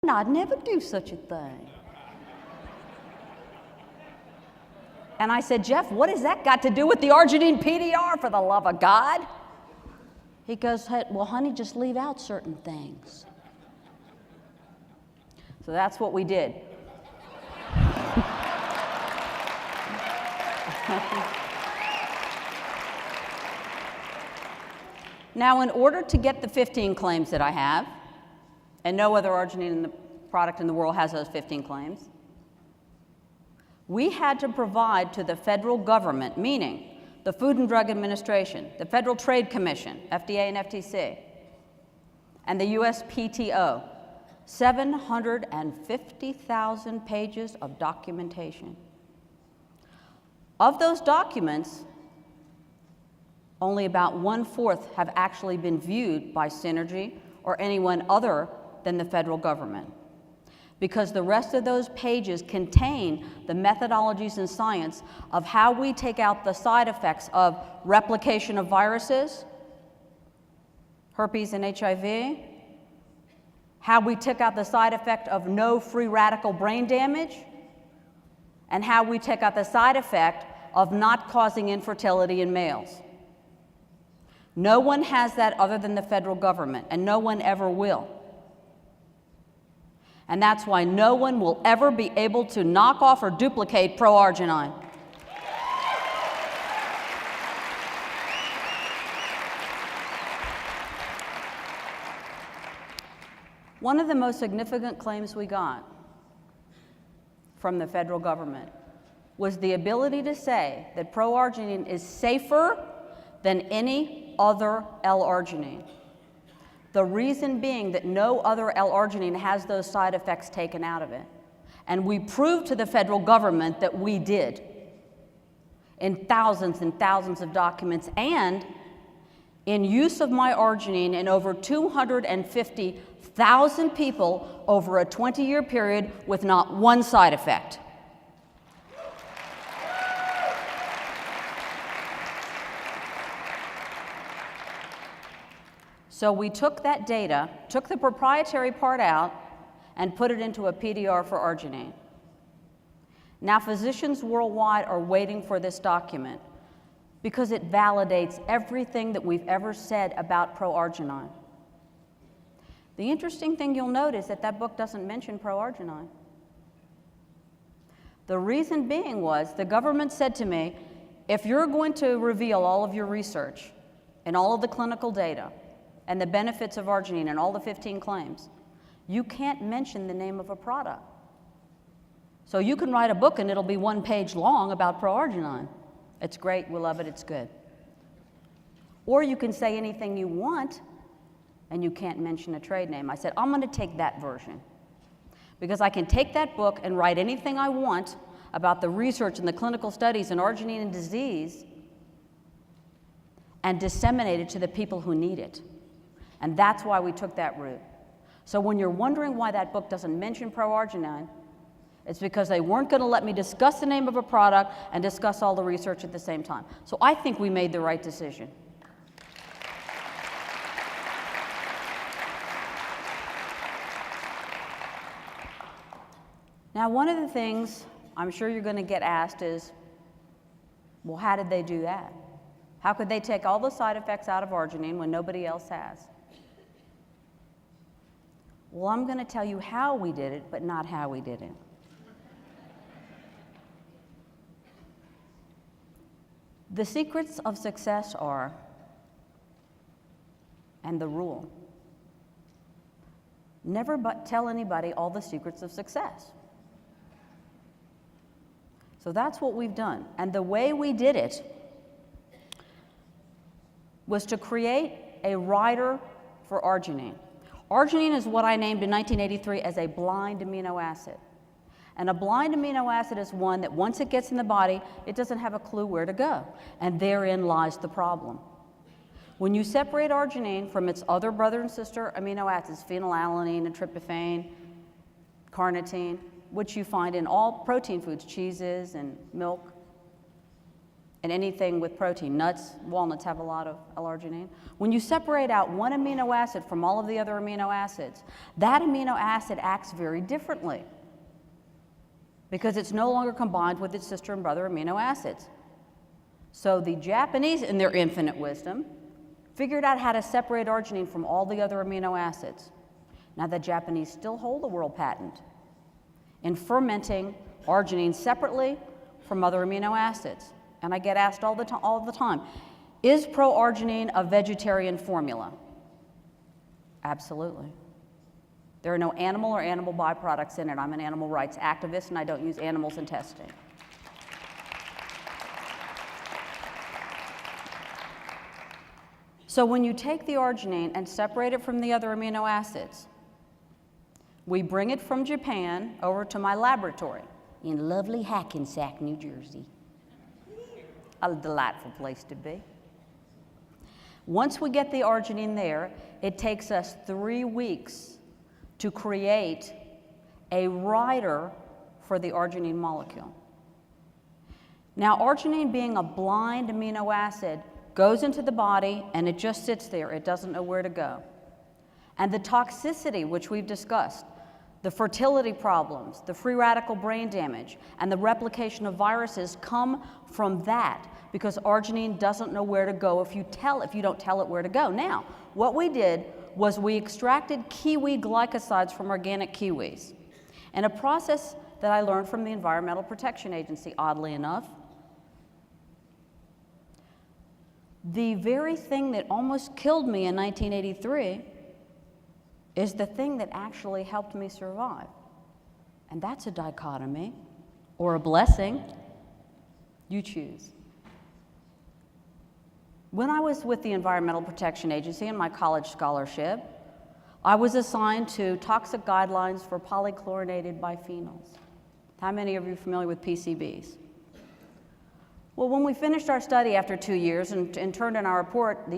I'd never do such a thing. And I said, Jeff, what has that got to do with the arginine PDR, for the love of God? He goes, hey, well, honey, just leave out certain things. So that's what we did. Now, in order to get the 15 claims that I have, and no other arginine product in the world has those 15 claims, we had to provide to the federal government, meaning the Food and Drug Administration, the Federal Trade Commission, FDA and FTC, and the USPTO, 750,000 pages of documentation. Of those documents, only about 1/4 have actually been viewed by Synergy or anyone other than the federal government, because the rest of those pages contain the methodologies and science of how we take out the side effects of replication of viruses, herpes and HIV, how we took out the side effect of no free radical brain damage, and how we take out the side effect of not causing infertility in males. No one has that other than the federal government, and no one ever will. And that's why no one will ever be able to knock off or duplicate pro-arginine. One of the most significant claims we got from the federal government was the ability to say that pro-arginine is safer than any other L-arginine. The reason being that no other L-arginine has those side effects taken out of it. And we proved to the federal government that we did in thousands and thousands of documents, and in use of my arginine in over 250,000 people over a 20-year period with not one side effect. So we took that data, took the proprietary part out, and put it into a PDR for arginine. Now, physicians worldwide are waiting for this document because it validates everything that we've ever said about pro-arginine. The interesting thing you'll notice that that book doesn't mention pro-arginine. The reason being was the government said to me, if you're going to reveal all of your research and all of the clinical data and the benefits of arginine and all the 15 claims, you can't mention the name of a product. So you can write a book and it'll be 1 page long about pro-arginine. It's great, we love it, it's good. Or you can say anything you want and you can't mention a trade name. I said, I'm going to take that version because I can take that book and write anything I want about the research and the clinical studies in arginine and disease and disseminate it to the people who need it. And that's why we took that route. So when you're wondering why that book doesn't mention pro-arginine, it's because they weren't going to let me discuss the name of a product and discuss all the research at the same time. So I think we made the right decision. Now, one of the things I'm sure you're going to get asked is, well, how did they do that? How could they take all the side effects out of arginine when nobody else has? Well, I'm going to tell you how we did it, but not how we did it. The secrets of success are, and the rule, never but tell anybody all the secrets of success. So that's what we've done. And the way we did it was to create a rider for arginine. Arginine is what I named in 1983 as a blind amino acid. And a blind amino acid is one that once it gets in the body, it doesn't have a clue where to go. And therein lies the problem. When you separate arginine from its other brother and sister amino acids, phenylalanine and tryptophan, carnitine, which you find in all protein foods, cheeses and milk, and anything with protein. Nuts, walnuts have a lot of L-arginine. When you separate out one amino acid from all of the other amino acids, that amino acid acts very differently because it's no longer combined with its sister and brother amino acids. So the Japanese, in their infinite wisdom, figured out how to separate arginine from all the other amino acids. Now the Japanese still hold the world patent in fermenting arginine separately from other amino acids. And I get asked all the time, is pro-arginine a vegetarian formula? Absolutely. There are no animal or animal byproducts in it. I'm an animal rights activist and I don't use animals in testing. So when you take the arginine and separate it from the other amino acids, we bring it from Japan over to my laboratory in lovely Hackensack, New Jersey. A delightful place to be. Once we get the arginine there, it takes us 3 weeks to create a writer for the arginine molecule. Now, arginine being a blind amino acid goes into the body and it just sits there. It doesn't know where to go. And the toxicity, which we've discussed, the fertility problems, the free radical brain damage, and the replication of viruses come from that because arginine doesn't know where to go if you don't tell it where to go. Now, what we did was we extracted kiwi glycosides from organic kiwis in a process that I learned from the Environmental Protection Agency, oddly enough. The very thing that almost killed me in 1983 is the thing that actually helped me survive. And that's a dichotomy, or a blessing. You choose. When I was with the Environmental Protection Agency in my college scholarship, I was assigned to toxic guidelines for polychlorinated biphenyls. How many of you are familiar with PCBs? Well, when we finished our study after 2 years and turned in our report, the